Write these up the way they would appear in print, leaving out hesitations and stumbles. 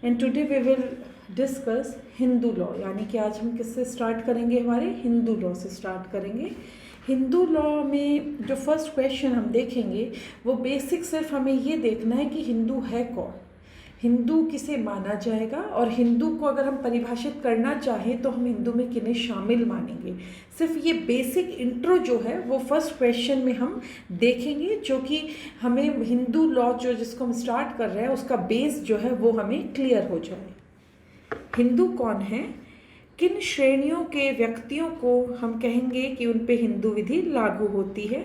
And today we will discuss Hindu law, यानी कि आज हम किससे स्टार्ट करेंगे, हमारे हिंदू लॉ से स्टार्ट करेंगे। हिंदू लॉ में जो फर्स्ट क्वेश्चन हम देखेंगे वो बेसिक सिर्फ हमें ये देखना है कि हिंदू है कौन, हिंदू किसे माना जाएगा, और हिंदू को अगर हम परिभाषित करना चाहें तो हम हिंदू में किन्हें शामिल मानेंगे। सिर्फ ये बेसिक इंट्रो जो है वो फर्स्ट क्वेश्चन में हम देखेंगे, जो कि हमें हिंदू लॉ जो जिसको हम स्टार्ट कर रहे हैं उसका बेस जो है वो हमें क्लियर हो जाए। हिंदू कौन है, किन श्रेणियों के व्यक्तियों को हम कहेंगे कि उन पे हिंदू विधि लागू होती है।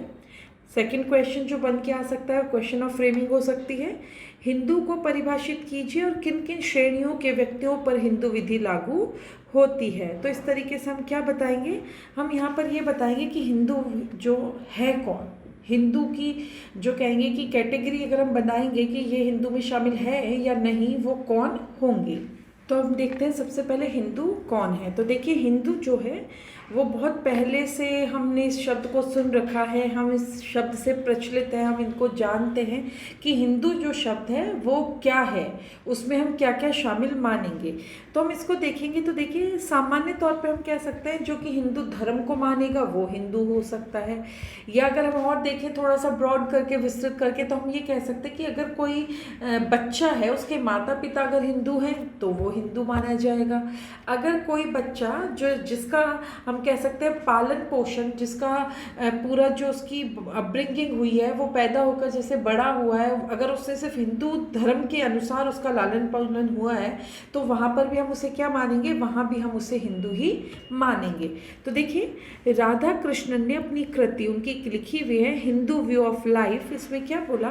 सेकंड क्वेश्चन जो बन के आ सकता है क्वेश्चन ऑफ फ्रेमिंग हो सकती है, हिंदू को परिभाषित कीजिए और किन किन श्रेणियों के व्यक्तियों पर हिंदू विधि लागू होती है। तो इस तरीके से हम क्या बताएंगे, हम यहाँ पर ये बताएंगे कि हिंदू जो है कौन, हिंदू की जो कहेंगे कि कैटेगरी अगर हम बनाएंगे कि ये हिंदू में शामिल है या नहीं, वो कौन होंगे। तो हम देखते हैं सबसे पहले हिंदू कौन है। तो देखिए हिंदू जो है वो बहुत पहले से हमने इस शब्द को सुन रखा है, हम इस शब्द से प्रचलित हैं, हम इनको जानते हैं कि हिंदू जो शब्द है वो क्या है, उसमें हम क्या क्या शामिल मानेंगे। तो हम इसको देखेंगे तो देखिए सामान्य तौर पे हम कह सकते हैं जो कि हिंदू धर्म को मानेगा वो हिंदू हो सकता है, या अगर हम और देखें थोड़ा सा ब्रॉड करके विस्तृत करके तो हम ये कह सकते हैं कि अगर कोई बच्चा है उसके माता पिता अगर हिंदू हैं तो वो हिंदू माना जाएगा। अगर कोई बच्चा जो जिसका हम कह सकते हैं पालन पोषण, जिसका पूरा जो उसकी अपब्रिंगिंग हुई है वो पैदा होकर जैसे बड़ा हुआ है, अगर उससे सिर्फ हिंदू धर्म के अनुसार उसका लालन पालन हुआ है तो वहाँ पर भी हम उसे क्या मानेंगे, वहाँ भी हम उसे हिंदू ही मानेंगे। तो देखिए राधा कृष्णन ने अपनी कृति उनकी लिखी हुई है हिंदू व्यू ऑफ लाइफ, इसमें क्या बोला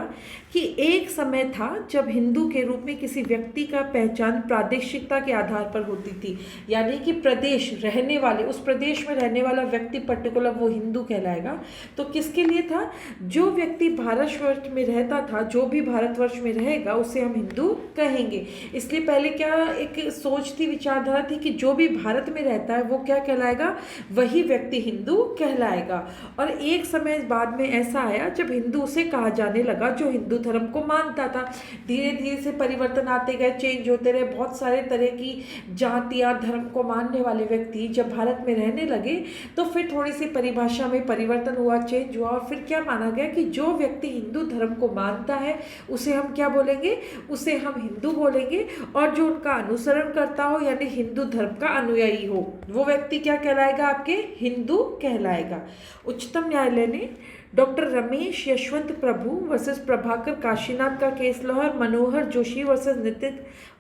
कि एक समय था जब हिंदू के रूप में किसी व्यक्ति का पहचान प्रादेशिकता के आधार पर होती थी, यानी कि प्रदेश रहने वाले, उस प्रदेश में रहने वाला व्यक्ति पर्टिकुलर वो हिंदू कहलाएगा। तो किसके लिए था, जो व्यक्ति भारतवर्ष में रहता था, जो भी भारतवर्ष में रहेगा उसे हम हिंदू कहेंगे। इसलिए पहले क्या एक सोच थी, विचारधारा थी कि जो भी भारत में रहता है वो क्या कहलाएगा, वही व्यक्ति हिंदू कहलाएगा। और एक समय बाद में ऐसा आया जब हिंदू उसे कहा जाने लगा जो हिंदू धर्म को मानता था। धीरे धीरे से परिवर्तन आते गए, चेंज होते रहे, बहुत सारे तरह की जातियां धर्म को मानने वाले व्यक्ति जब भारत में रहने लगे तो फिर थोड़ी सी परिभाषा में परिवर्तन हुआ, चेंज हुआ, और फिर क्या माना गया कि जो व्यक्ति हिंदू धर्म को मानता है उसे हम क्या बोलेंगे, उसे हम हिंदू बोलेंगे, और जो उनका अनुसरण करता हो यानी हिंदू धर्म का अनुयायी हो वो व्यक्ति क्या कहलाएगा, आपके हिंदू कहलाएगा। उच्चतम न्यायालय ने डॉक्टर रमेश यशवंत प्रभु वर्सेस प्रभाकर काशीनाथ का केस लो, और मनोहर जोशी वर्सेस नितिन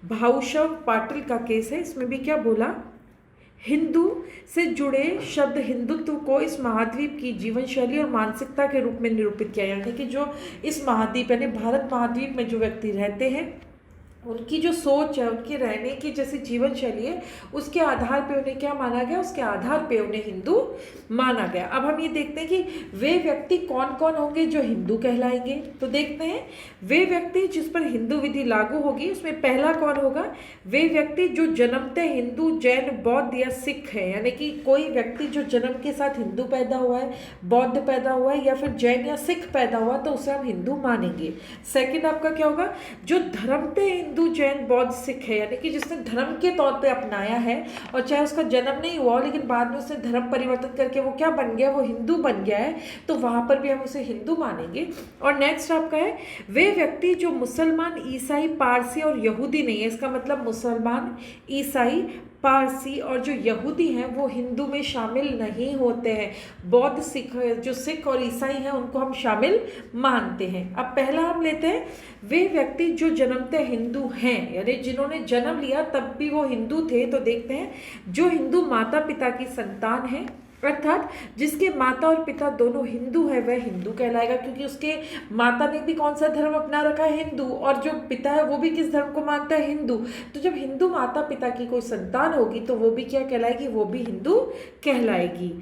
भाऊशव पाटिल का केस है। इसमें भी क्या बोला, हिंदू से जुड़े शब्द हिंदुत्व को इस महाद्वीप की जीवन शैली और मानसिकता के रूप में निरूपित किया, यानी कि जो इस महाद्वीप यानी भारत महाद्वीप में जो व्यक्ति रहते हैं उनकी जो सोच है, उनके रहने की जैसी जीवन शैली है, उसके आधार पे उन्हें क्या माना गया, उसके आधार पे उन्हें हिंदू माना गया। अब हम ये देखते हैं कि वे व्यक्ति कौन कौन होंगे जो हिंदू कहलाएंगे। तो देखते हैं वे व्यक्ति जिस पर हिंदू विधि लागू होगी, उसमें पहला कौन होगा, वे व्यक्ति जो जन्मते हिंदू जैन बौद्ध या सिख है, यानी कि कोई व्यक्ति जो जन्म के साथ हिंदू पैदा हुआ है, बौद्ध पैदा हुआ है या फिर जैन या सिख पैदा हुआ तो उसे हम हिंदू मानेंगे। सेकेंड आपका क्या होगा, जो धर्मते हिंदू जैन बौद्ध सिख है, यानी कि जिसने धर्म के तौर पे अपनाया है और चाहे उसका जन्म नहीं हुआ लेकिन बाद में उसने धर्म परिवर्तन करके वो क्या बन गया, वो हिंदू बन गया है, तो वहां पर भी हम उसे हिंदू मानेंगे। और नेक्स्ट आपका है वे व्यक्ति जो मुसलमान, ईसाई, पारसी और यहूदी नहीं है, इसका मतलब मुसलमान, ईसाई, पारसी और जो यहूदी हैं वो हिंदू में शामिल नहीं होते हैं। बौद्ध सिख, जो सिख और ईसाई हैं उनको हम शामिल मानते हैं। अब पहला हम लेते हैं वे व्यक्ति जो जन्मते हिंदू हैं, यानी जिन्होंने जन्म लिया तब भी वो हिंदू थे। तो देखते हैं जो हिंदू माता पिता की संतान है, अर्थात जिसके माता और पिता दोनों हिंदू है वह हिंदू कहलाएगा, क्योंकि उसके माता ने भी कौन सा धर्म अपना रखा है, हिंदू, और जो पिता है वो भी किस धर्म को मानता है, हिंदू। तो जब हिंदू माता पिता की कोई संतान होगी तो वो भी क्या कहलाएगी, वो भी हिंदू कहलाएगी।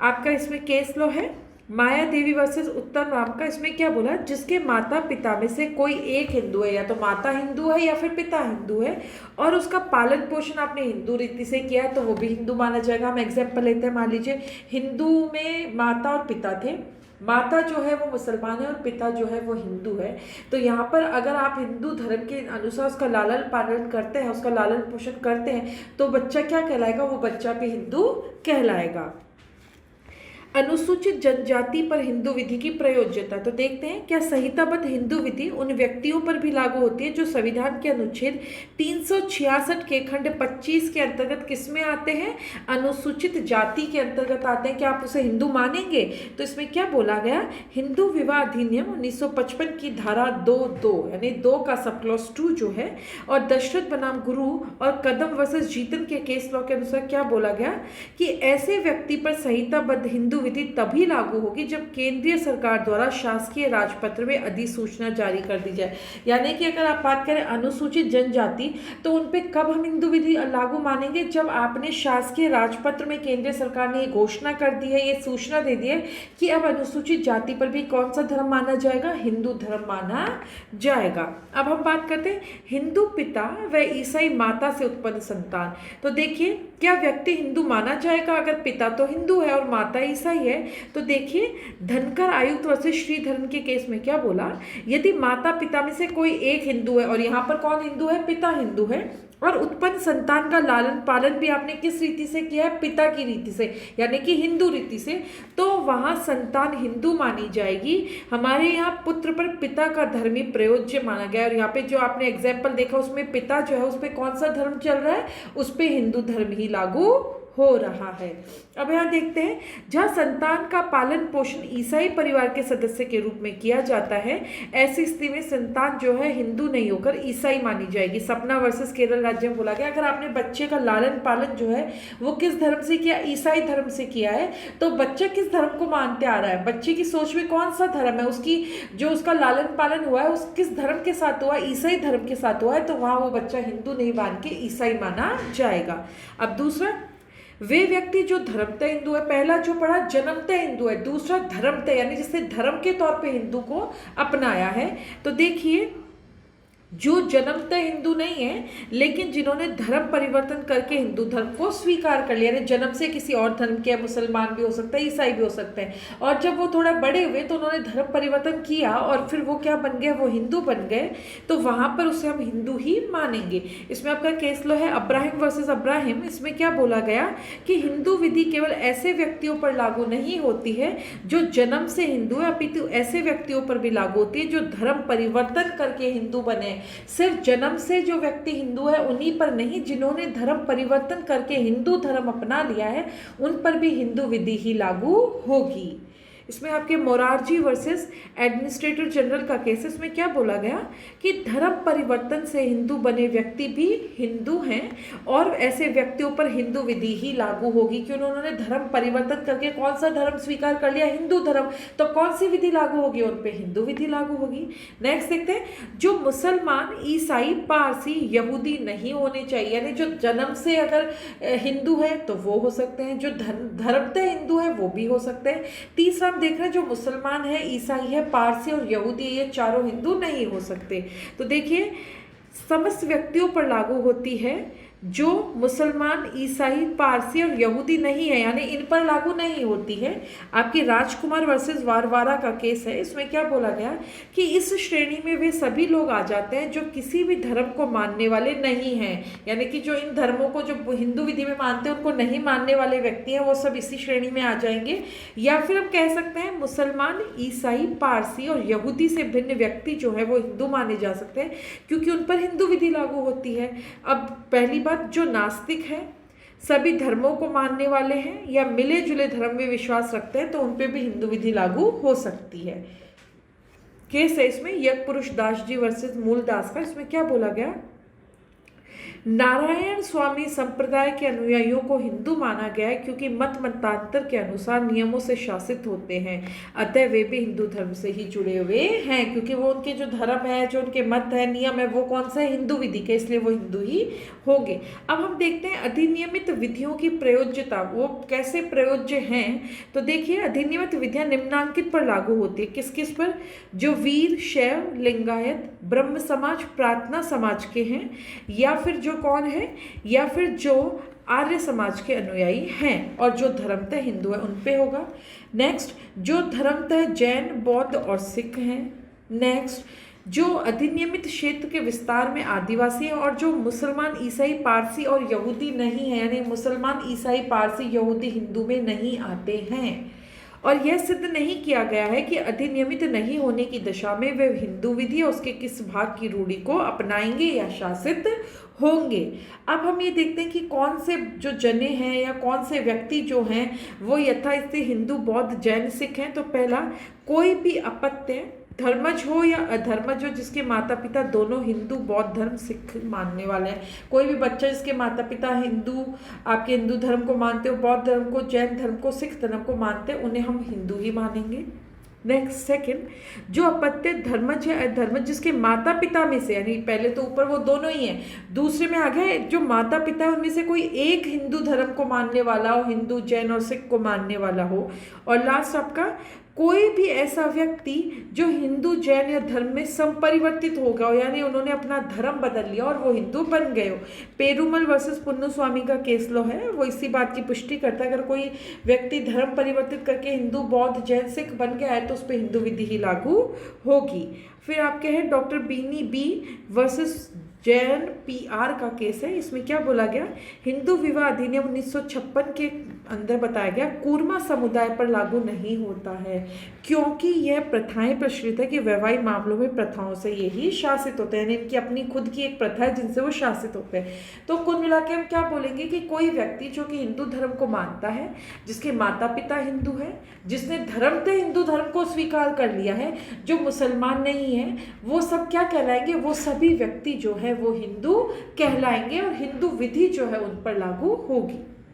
आपका इसमें केस लो है माया देवी वर्सेस उत्तम राम का। इसमें क्या बोला, जिसके माता पिता में से कोई एक हिंदू है, या तो माता हिंदू है या फिर पिता हिंदू है, और उसका पालन पोषण आपने हिंदू रीति से किया है तो वो भी हिंदू माना जाएगा। हम एग्जाम्पल लेते हैं, मान लीजिए हिंदू में माता और पिता थे, माता जो है वो मुसलमान है और पिता जो है वो हिंदू है। तो यहाँ पर अगर आप हिंदू धर्म के अनुसार उसका लालन पालन करते हैं, उसका लालन पोषण करते हैं, तो बच्चा क्या कहलाएगा, वो बच्चा भी हिंदू कहलाएगा। अनुसूचित जनजाति पर हिंदू विधि की प्रयोज्यता। तो देखते हैं क्या संहिताबद्ध हिंदू विधि उन व्यक्तियों पर भी लागू होती है जो संविधान के अनुच्छेद 366 के खंड 25 के अंतर्गत किसमें आते हैं, अनुसूचित जाति के अंतर्गत आते हैं। क्या आप उसे हिंदू मानेंगे? तो इसमें क्या बोला गया, हिंदू विवाह अधिनियम 1955 की धारा 2(2) यानी 2 का सब क्लॉज 2 जो है, और दशरथ बनाम गुरु और कदम वर्सेस जीतन के केस लॉ के अनुसार क्या बोला गया कि ऐसे व्यक्ति पर संहिताबद्ध हिंदू विधि तभी लागू होगी जब केंद्रीय सरकार द्वारा शासकीय राजपत्र में अधिसूचना जारी कर दी जाए। यानी कि अगर आप बात करें अनुसूचित जनजाति, तो उन पे कब हम हिंदू विधि लागू मानेंगे, जब आपने शासकीय राजपत्र में केंद्रीय सरकार ने ये घोषणा कर दी है, ये सूचना दे दी है कि अब अनुसूचित जाति पर भी कौन सा धर्म माना जाएगा, हिंदू धर्म माना जाएगा। अब हम बात करते हैं हिंदू पिता व ईसाई माता से उत्पन्न संतान। तो देखिए क्या व्यक्ति हिंदू माना जाएगा अगर पिता तो हिंदू है और माता ईसाई है? तो देखिए धनकर आयुक्त वर्सेस श्रीधरन के केस में क्या बोला, यदि माता पिता में से कोई एक हिंदू है, और यहाँ पर कौन हिंदू है, पिता हिंदू है, और उत्पन्न संतान का लालन पालन भी आपने किस रीति से किया है, पिता की रीति से, यानी कि हिंदू रीति से, तो वहां संतान हिंदू मानी जाएगी। हमारे यहाँ पुत्र पर पिता का धर्म ही प्रयोज्य माना गया, और यहाँ पे जो आपने एग्जाम्पल देखा उसमें पिता जो है उस पर कौन सा धर्म चल रहा है, उस पर हिंदू धर्म ही लागू हो रहा है। अब यहाँ देखते हैं जहाँ संतान का पालन पोषण ईसाई परिवार के सदस्य के रूप में किया जाता है, ऐसी स्थिति में संतान जो है हिंदू नहीं होकर ईसाई मानी जाएगी। सपना वर्सेस केरल राज्य में बोला गया अगर आपने बच्चे का लालन पालन जो है वो किस धर्म से किया, ईसाई धर्म से किया है, तो बच्चा किस धर्म को मानते आ रहा है, बच्चे की सोच में कौन सा धर्म है, उसकी जो उसका लालन पालन हुआ है उस किस धर्म के साथ हुआ, ईसाई धर्म के साथ हुआ है, तो वहाँ वो बच्चा हिंदू नहीं मान के ईसाई माना जाएगा। अब दूसरा, वे व्यक्ति जो धर्मतः हिंदू है, पहला जो पढ़ा जन्मतः हिंदू है, दूसरा धर्मतः यानी जिसने धर्म के तौर पे हिंदू को अपनाया है। तो देखिए जो जन्मतः हिंदू नहीं है लेकिन जिन्होंने धर्म परिवर्तन करके हिंदू धर्म को स्वीकार कर लिया, यानी जन्म से किसी और धर्म के, मुसलमान भी हो सकता है, ईसाई भी हो सकते हैं, और जब वो थोड़ा बड़े हुए तो उन्होंने धर्म परिवर्तन किया और फिर वो क्या बन गए, वो हिंदू बन गए, तो वहाँ पर उसे हम हिंदू ही मानेंगे। इसमें आपका केस लो है अब्राहिम वर्सेस अब्राहिम। इसमें क्या बोला गया कि हिंदू विधि केवल ऐसे व्यक्तियों पर लागू नहीं होती है जो जन्म से हिंदू है, अपितु ऐसे व्यक्तियों पर भी लागू होती है जो धर्म परिवर्तन करके हिंदू बने। सिर्फ जन्म से जो व्यक्ति हिंदू है उन्हीं पर नहीं, जिन्होंने धर्म परिवर्तन करके हिंदू धर्म अपना लिया है उन पर भी हिंदू विधि ही लागू होगी। इसमें आपके मोरारजी वर्सेस एडमिनिस्ट्रेटर जनरल का केस है। इसमें क्या बोला गया कि धर्म परिवर्तन से हिंदू बने व्यक्ति भी हिंदू हैं और ऐसे व्यक्तियों पर हिंदू विधि ही लागू होगी क्योंकि उन्होंने धर्म परिवर्तन करके कौन सा धर्म स्वीकार कर लिया, हिंदू धर्म, तो कौन सी विधि लागू होगी, उन पर हिंदू विधि लागू होगी। नेक्स्ट देखते हैं जो मुसलमान, ईसाई, पारसी, यहूदी नहीं होने चाहिए, यानी जो जन्म से अगर हिंदू है तो वो हो सकते हैं, जो धर्मतः हिंदू है वो भी हो सकते हैं। तीसरा देख रहे हैं जो मुसलमान है, ईसाई है, पारसी और यहूदी, ये चारों हिंदू नहीं हो सकते। तो देखिए समस्त व्यक्तियों पर लागू होती है, जो मुसलमान, ईसाई, पारसी और यहूदी नहीं है यानी इन पर लागू नहीं होती है। आपकी राजकुमार वर्सेस वारवारा का केस है। इसमें क्या बोला गया कि इस श्रेणी में वे सभी लोग आ जाते हैं जो किसी भी धर्म को मानने वाले नहीं हैं, यानी कि जो इन धर्मों को जो हिंदू विधि में मानते हैं उनको नहीं मानने वाले व्यक्ति हैं वो सब इसी श्रेणी में आ जाएंगे। या फिर हम कह सकते हैं मुसलमान, ईसाई, पारसी और यहूदी से भिन्न व्यक्ति जो है वो हिंदू माने जा सकते हैं क्योंकि उन पर हिंदू विधि लागू होती है। अब पहली बात, जो नास्तिक है, सभी धर्मों को मानने वाले हैं या मिले जुले धर्म में विश्वास रखते हैं तो उन पे भी हिंदू विधि लागू हो सकती है। केस है इसमें यज्ञ पुरुष दास जी वर्सेस मूल दास का। इसमें क्या बोला गया, नारायण स्वामी संप्रदाय के अनुयायियों को हिंदू माना गया है क्योंकि मत मतांतर के अनुसार नियमों से शासित होते हैं, अतः वे भी हिंदू धर्म से ही जुड़े हुए हैं क्योंकि वो उनके जो धर्म है, जो उनके मत है, नियम है, वो कौन सा है, हिंदू विधि के, इसलिए वो हिंदू ही होंगे। अब हम देखते हैं अधिनियमित विधियों की प्रयोज्यता, वो कैसे प्रयोज्य हैं। तो देखिए अधिनियमित विधियां निम्नांकित पर लागू होती है, किस किस पर, जो वीर, शैव, लिंगायत, ब्रह्म समाज, प्रार्थना समाज के हैं, या फिर जो कौन है, या फिर जो आर्य समाज के अनुयायी हैं और जो धर्मतः हिंदू है उन पे होगा। नेक्स्ट, जो धर्मतः जैन, बौद्ध और सिख हैं। नेक्स्ट, जो अधिनियमित क्षेत्र के विस्तार में आदिवासी हैं और जो मुसलमान, ईसाई, पारसी और यहूदी नहीं है, यानी मुसलमान, ईसाई, पारसी, यहूदी हिंदू में नहीं आते हैं। और यह सिद्ध नहीं किया गया है कि अधिनियमित नहीं होने की दशा में वे हिंदू विधि और उसके किस भाग की रूढ़ी को अपनाएंगे या शासित होंगे। अब हम ये देखते हैं कि कौन से जो जने हैं या कौन से व्यक्ति जो हैं वो यथास्थिति हिंदू, बौद्ध, जैन, सिख हैं। तो पहला, कोई भी अपत्य धर्मज हो या अधर्मज हो जिसके माता पिता दोनों हिंदू, बौद्ध धर्म, सिख मानने वाले हैं। कोई भी बच्चा जिसके माता पिता हिंदू, आपके हिंदू धर्म को मानते हो, बौद्ध धर्म को, जैन धर्म को, सिख धर्म को मानते हैं, उन्हें हम हिंदू ही मानेंगे। नेक्स्ट, सेकंड, जो अपत्य धर्मज या अधर्मज जिसके माता पिता में से, यानी पहले तो ऊपर वो दोनों ही हैं, दूसरे में आ गए जो माता पिता है उनमें से कोई एक हिंदू धर्म को मानने वाला हो, हिंदू, जैन और सिख को मानने वाला हो। और लास्ट आपका, कोई भी ऐसा व्यक्ति जो हिंदू, जैन या धर्म में संपरिवर्तित हो गया हो, यानी उन्होंने अपना धर्म बदल लिया और वो हिंदू बन गए हो। पेरूमल वर्सेस पुन्नुस्वामी का केस लो है, वो इसी बात की पुष्टि करता है। अगर कोई व्यक्ति धर्म परिवर्तित करके हिंदू, बौद्ध, जैन, सिख बन गया है तो उस पर हिंदू विधि ही लागू होगी। फिर आपके हैं डॉक्टर बीनी बी वर्सेस जैन PR का केस है। इसमें क्या बोला गया, हिंदू विवाह अधिनियम 1956 के अंदर बताया गया कूर्मा समुदाय पर लागू नहीं होता है, क्योंकि यह प्रथाएं प्रचलित है कि वैवाहिक मामलों में प्रथाओं से यही शासित होते हैं, यानी इनकी अपनी खुद की एक प्रथा है जिनसे वो शासित होते हैं। तो कुल मिला के हम क्या बोलेंगे कि कोई व्यक्ति जो कि हिंदू धर्म को मानता है, जिसके माता पिता हिंदू है, जिसने धर्मतः हिंदू धर्म को स्वीकार कर लिया है, जो मुसलमान नहीं है, वो सब क्या कहलाएंगे, वो सभी व्यक्ति जो है वो हिंदू कहलाएंगे और हिंदू विधि जो है उन पर लागू होगी।